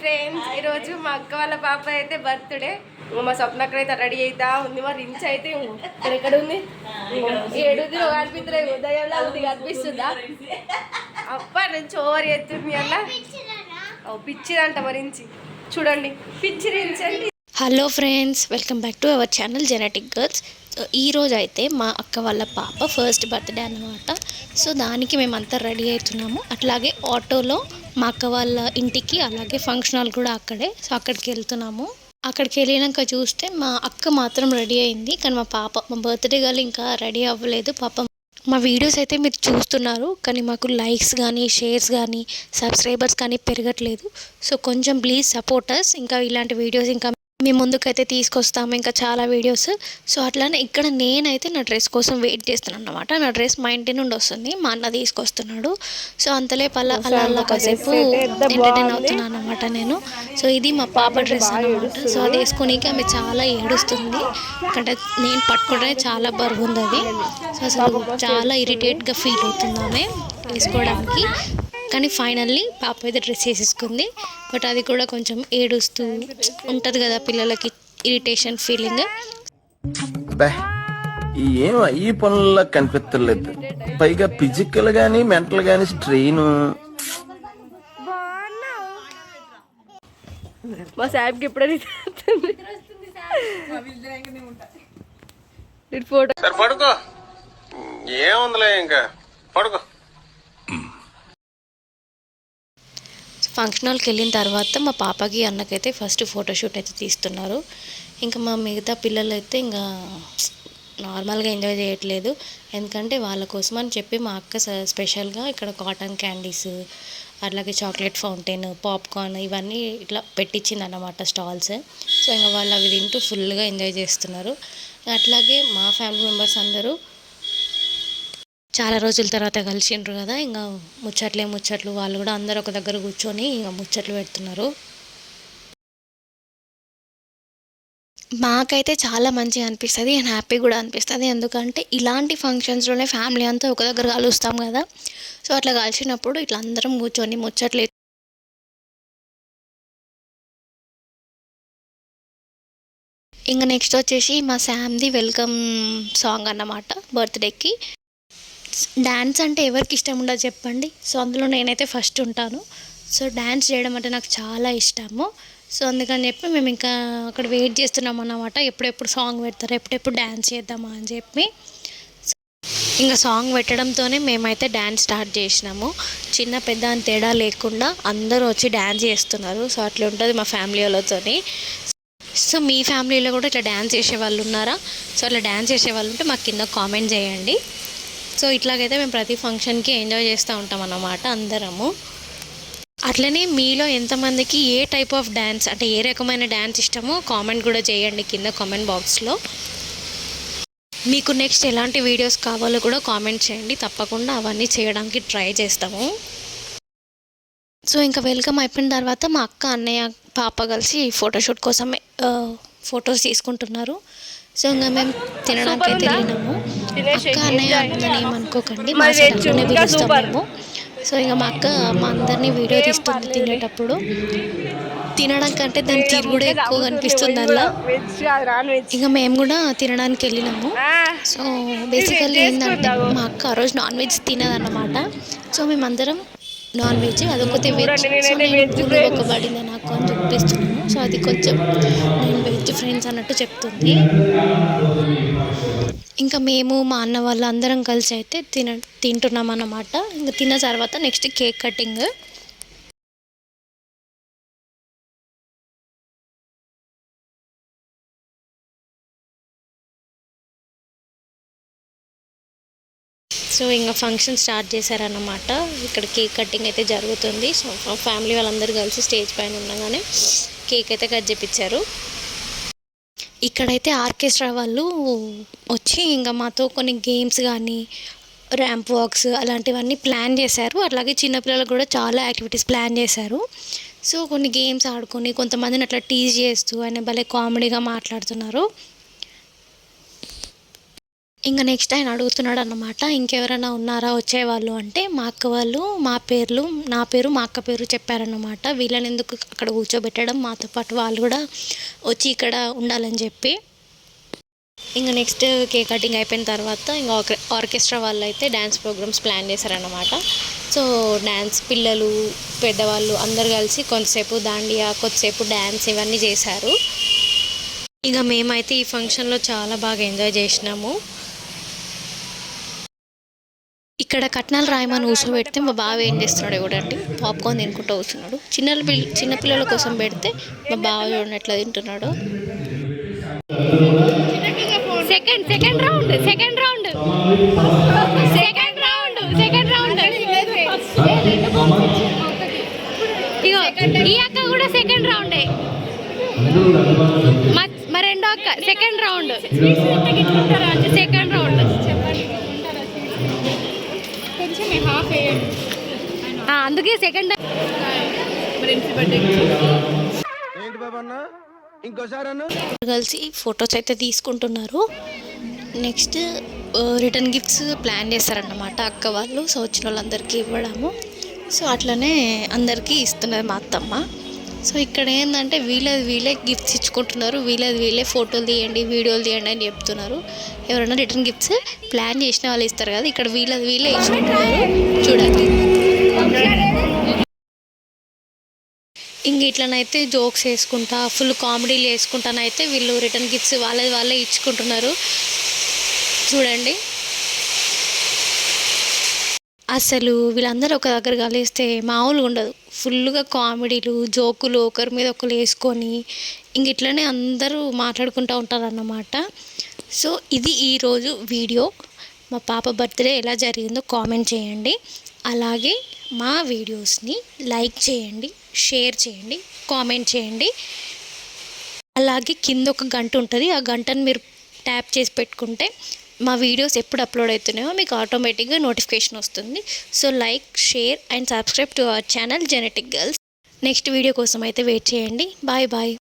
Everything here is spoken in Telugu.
ఫ్రెండ్స్, ఈరోజు మా అక్క వాళ్ళ పాప అయితే బర్త్డే. మా స్వప్నక్క అయితే రెడీ అవుతా ఉంది. మా రించ్ అయితే ఎక్కడ ఉంది? ఏడుది కనిపిస్తలేదు, ఉదయంలో ఉంది కనిపిస్తుందా? అప్ప నుంచి ఓవర్ ఎత్తుంది అలా పిచ్చిదంట మరించి. చూడండి పిచ్చి రించ్ అండి. Hello friends, welcome back to our channel Genetic girls. ఈరోజు అయితే మా అక్క వాళ్ళ పాప ఫస్ట్ బర్త్డే అన్నమాట. సో దానికి మేమంతా రెడీ అవుతున్నాము. అట్లాగే ఆటోలో మా అక్క వాళ్ళ ఇంటికి, అలాగే ఫంక్షన్ హాల్ కూడా అక్కడే. సో అక్కడికి వెళ్తున్నాము. అక్కడికి వెళ్ళినాక చూస్తే మా అక్క మాత్రం రెడీ అయింది, కానీ మా బర్త్డే గర్ల్ ఇంకా రెడీ అవ్వలేదు పాపం. మా వీడియోస్ అయితే మీరు చూస్తున్నారు, కానీ మాకు లైక్స్ కానీ షేర్స్ కానీ సబ్స్క్రైబర్స్ కానీ పెరగట్లేదు. సో కొంచెం ప్లీజ్ సపోర్టర్స్. ఇంకా ఇలాంటి వీడియోస్ ఇంకా మేము ముందుకైతే తీసుకొస్తాము, ఇంకా చాలా వీడియోస్. సో అట్లానే ఇక్కడ నేనైతే నా డ్రెస్ కోసం వెయిట్ చేస్తున్నాను అన్నమాట. నా డ్రెస్ మా ఇంటి నుండి వస్తుంది, మా అన్న తీసుకొస్తున్నాడు. సో అంతలేపు అలా కాసేపు ఎంటర్టైన్ అవుతున్నాను అనమాట నేను. సో ఇది మా పాప డ్రెస్ అనమాట. సో అది వేసుకునేకి ఆమె చాలా ఏడుస్తుంది, అంటే నేను పట్టుకుంటే చాలా బరువు ఉంది అది. సో అసలు చాలా ఇరిటేట్గా ఫీల్ అవుతుంది ఆమె వేసుకోవడానికి. కానీ ఫైనల్లీ పాప అయితే డ్రెస్ వేసేసుకుంది. బట్ అది కూడా కొంచెం ఏడుస్తూ ఉంటుంది కదా పిల్లలకి, ఇరిటేషన్ ఫీలింగ్. ఏం ఈ పనుల్లో కనిపించలేదు, పైగా ఫిజికల్ గానీ మెంటల్ గానీ స్ట్రెయిన్. మా సాబ్కి ఎప్పుడైనా ఫోటో పడుకో, ఏముందిలే ఇంకా పడుకో. ఫంక్షన్ హాల్కి వెళ్ళిన తర్వాత మా పాపకి అన్నకైతే ఫస్ట్ ఫోటోషూట్ అయితే తీస్తున్నారు. ఇంకా మా మిగతా పిల్లలు అయితే ఇంకా నార్మల్గా ఎంజాయ్ చేయట్లేదు, ఎందుకంటే వాళ్ళ కోసం అని చెప్పి మా అక్క స్పెషల్గా ఇక్కడ కాటన్ క్యాండీస్, అట్లాగే చాక్లెట్ ఫౌంటైన్, పాప్కార్న్ ఇవన్నీ ఇట్లా పెట్టించింది అన్నమాట స్టాల్స్. సో ఇంకా వాళ్ళు అవి తింటూ ఫుల్గా ఎంజాయ్ చేస్తున్నారు. అట్లాగే మా ఫ్యామిలీ మెంబర్స్ అందరూ చాలా రోజుల తర్వాత కలిసిండ్రు కదా, ఇంకా ముచ్చట్లు వాళ్ళు కూడా అందరూ ఒక దగ్గర కూర్చొని ఇంకా ముచ్చట్లు పెడుతున్నారు. మాకైతే చాలా మంచిగా అనిపిస్తుంది అండ్ హ్యాపీ కూడా అనిపిస్తుంది, ఎందుకంటే ఇలాంటి ఫంక్షన్స్లోనే ఫ్యామిలీ అంతా ఒక దగ్గర కలుస్తాం కదా. సో అట్లా కలిసినప్పుడు ఇట్లా అందరం కూర్చొని ముచ్చట్లు. ఇంకా నెక్స్ట్ వచ్చేసి మా శామ్ది వెల్కమ్ సాంగ్ అన్నమాట బర్త్డేకి. డ్యాన్స్ అంటే ఎవరికి ఇష్టం ఉండదు చెప్పండి. సో అందులో నేనైతే ఫస్ట్ ఉంటాను. సో డ్యాన్స్ చేయడం అంటే నాకు చాలా ఇష్టము. సో అందుకని చెప్పి మేము ఇంకా అక్కడ వెయిట్ చేస్తున్నాం అన్నమాట, ఎప్పుడెప్పుడు సాంగ్ పెడతారు, ఎప్పుడెప్పుడు డ్యాన్స్ చేద్దామా అని చెప్పి. ఇంకా సాంగ్ పెట్టడంతోనే మేమైతే డ్యాన్స్ స్టార్ట్ చేసినాము. చిన్న పెద్ద అని తేడా లేకుండా అందరూ వచ్చి డ్యాన్స్ చేస్తున్నారు. సో అట్లా ఉంటుంది మా ఫ్యామిలీ వాళ్ళతోని. సో మీ ఫ్యామిలీలో కూడా ఇట్లా డ్యాన్స్ చేసే వాళ్ళు ఉన్నారా? సో అట్లా డ్యాన్స్ చేసే వాళ్ళు ఉంటే మాకు కింద కామెంట్ చేయండి. సో ఇట్లాగైతే మేము ప్రతి ఫంక్షన్కి ఎంజాయ్ చేస్తూ ఉంటాం అన్నమాట అందరము. అట్లనే మీలో ఎంతమందికి ఏ టైప్ ఆఫ్ డ్యాన్స్, అంటే ఏ రకమైన డ్యాన్స్ ఇష్టమో కామెంట్ కూడా చేయండి కింద కామెంట్ బాక్స్లో. మీకు నెక్స్ట్ ఎలాంటి వీడియోస్ కావాలో కూడా కామెంట్ చేయండి, తప్పకుండా అవన్నీ చేయడానికి ట్రై చేస్తాము. సో ఇంకా వెల్కమ్ అయిపోయిన తర్వాత మా అక్క, అన్నయ్య, పాప కలిసి ఫోటోషూట్ కోసం ఫొటోస్ తీసుకుంటున్నారు. సో ఇంకా మేము తినడానికి అయితే వెళ్ళినాము. అక్క అన్నయ్య అందని ఏమనుకోకండి, మా స్టైల్లోనే పిలుస్తాం మేము. సో ఇంకా మా అక్క మా అందరినీ వీడియో తీస్తుంది తినేటప్పుడు. తినడం కంటే దాని తీరు కూడా ఎక్కువ కనిపిస్తుంది అలా. ఇంకా మేము కూడా తినడానికి వెళ్ళినాము. సో బేసికల్లీ ఏంటంటే మా అక్క ఆ రోజు నాన్ వెజ్ తినదన్నమాట. సో మేమందరం నాన్ వెజ్, అదొకటి వెజ్. సో నేను పూలు ఒక పడింది నాకు అని చూపిస్తున్నాను. సో అది కొంచెం నేను వెజ్ ఫ్రెండ్స్ అన్నట్టు చెప్తుంది. ఇంకా మేము మా అన్న వాళ్ళు అందరం కలిసి అయితే తింటున్నాం అన్నమాట. ఇంకా తిన్న తర్వాత నెక్స్ట్ కేక్ కటింగ్. సో ఇంకా ఫంక్షన్ స్టార్ట్ చేశారన్నమాట. ఇక్కడ కేక్ కటింగ్ అయితే జరుగుతుంది. సో ఫ్యామిలీ వాళ్ళందరూ కలిసి స్టేజ్ పైన ఉండగానే కేక్ అయితే కట్ చేయించారు. ఇక్కడైతే ఆర్కెస్ట్రా వాళ్ళు వచ్చి ఇంకా మాతో కొన్ని గేమ్స్ కానీ ర్యాంప్ వాక్స్ అలాంటివన్నీ ప్లాన్ చేశారు. అట్లాగే చిన్నపిల్లలకు కూడా చాలా యాక్టివిటీస్ ప్లాన్ చేశారు. సో కొన్ని గేమ్స్ ఆడుకొని కొంతమందిని అట్లా టీజ్ చేస్తూ ఆయన భలే కామెడీగా మాట్లాడుతున్నారు. ఇంకా నెక్స్ట్ ఆయన అడుగుతున్నాడు అన్నమాట, ఇంకెవరైనా ఉన్నారా వచ్చేవాళ్ళు అంటే మా అక్క వాళ్ళు నా పేరు మా అక్క పేరు చెప్పారన్నమాట. వీళ్ళని ఎందుకు అక్కడ కూర్చోబెట్టడం, మాతో పాటు వాళ్ళు కూడా వచ్చి ఇక్కడ ఉండాలని చెప్పి. ఇంకా నెక్స్ట్ కేక్ కటింగ్ అయిపోయిన తర్వాత ఇంకా ఆర్కెస్ట్రా వాళ్ళు అయితే డ్యాన్స్ ప్రోగ్రామ్స్ ప్లాన్ చేశారన్నమాట. సో డ్యాన్స్ పిల్లలు పెద్దవాళ్ళు అందరు కలిసి కొంతసేపు దాండియా, కొద్దిసేపు డ్యాన్స్ ఇవన్నీ చేశారు. ఇక మేమైతే ఈ ఫంక్షన్లో చాలా బాగా ఎంజాయ్ చేసినాము. ఇక్కడ కట్నాలు రాయమని కూర్చోబెడితే మా బావ ఏం చేస్తున్నాడు చూడండి, పాప్కార్న్ తినుకుంటూ కూర్చున్నాడు. చిన్నపిల్లల కోసం పెడితే మా బావ చూడండి ఎట్లా తింటున్నాడు. సెకండ్ రౌండ్ ఇగో ఈ అక్క కూడా సెకండ్ రౌండే, మా రెండో అక్క సెకండ్ రౌండ్. అందుకే సెకండ్ కలిసి ఫొటోస్ అయితే తీసుకుంటున్నారు. నెక్స్ట్ రిటర్న్ గిఫ్ట్స్ ప్లాన్ చేస్తారన్నమాట అక్క వాళ్ళు. సో వచ్చిన వాళ్ళందరికీ ఇవ్వడము. సో అట్లనే అందరికీ ఇస్తున్నారు మా అత్తమ్మ. సో ఇక్కడ ఏంటంటే వీళ్ళే గిఫ్ట్స్ ఇచ్చుకుంటున్నారు, వీళ్ళే ఫోటోలు తీయండి వీడియోలు తీయండి అని చెప్తున్నారు. ఎవరైనా రిటర్న్ గిఫ్ట్స్ ప్లాన్ చేసిన వాళ్ళు ఇస్తారు కదా, ఇక్కడ వీళ్ళే ఇచ్చుకుంటున్నారు చూడండి. ఇంక ఇట్లనైతే జోక్స్ వేసుకుంటా ఫుల్ కామెడీలు వేసుకుంటానైతే వీళ్ళు రిటర్న్ గిఫ్ట్స్ వాళ్ళే ఇచ్చుకుంటున్నారు చూడండి. అసలు వీళ్ళందరూ ఒక దగ్గర కలిస్తే మామూలుగా ఉండదు. ఫుల్గా కామెడీలు జోకులు ఒకరి మీద ఒకరు వేసుకొని ఇంక ఇట్లనే అందరూ మాట్లాడుకుంటూ ఉంటారన్నమాట. సో ఇది ఈరోజు వీడియో. మా పాప బర్త్డే ఎలా జరిగిందో కామెంట్ చేయండి. అలాగే మా వీడియోస్ని లైక్ చేయండి, షేర్ చేయండి, కామెంట్ చేయండి. అలాగే కింద ఒక గంట ఉంటుంది, ఆ గంటను మీరు ట్యాప్ చేసి పెట్టుకుంటే మా వీడియోస్ ఎప్పుడు అప్లోడ్ అవుతున్నాయో మీకు ఆటోమేటిక్గా నోటిఫికేషన్ వస్తుంది. So like, share and subscribe to our channel Genetic Girls. Next video కోసం అయితే వెయిట్ చేయండి. Bye bye.